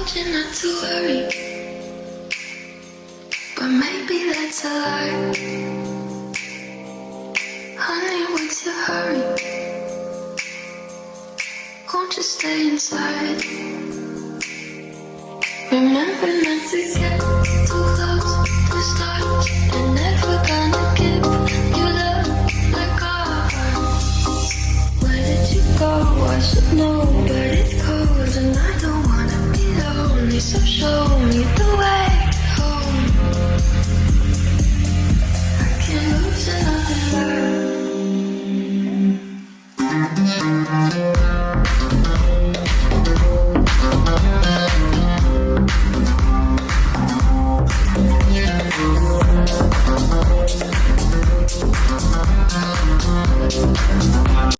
told you not to worry, but maybe that's a lie. Honey, what's your hurry? Won't you stay inside? Remember not to get too close to start. You're never gonna give you love like ours. Where did you go? I should know, but it's cold and I don't wanna be lonely. So show me the way home. I can't lose another love.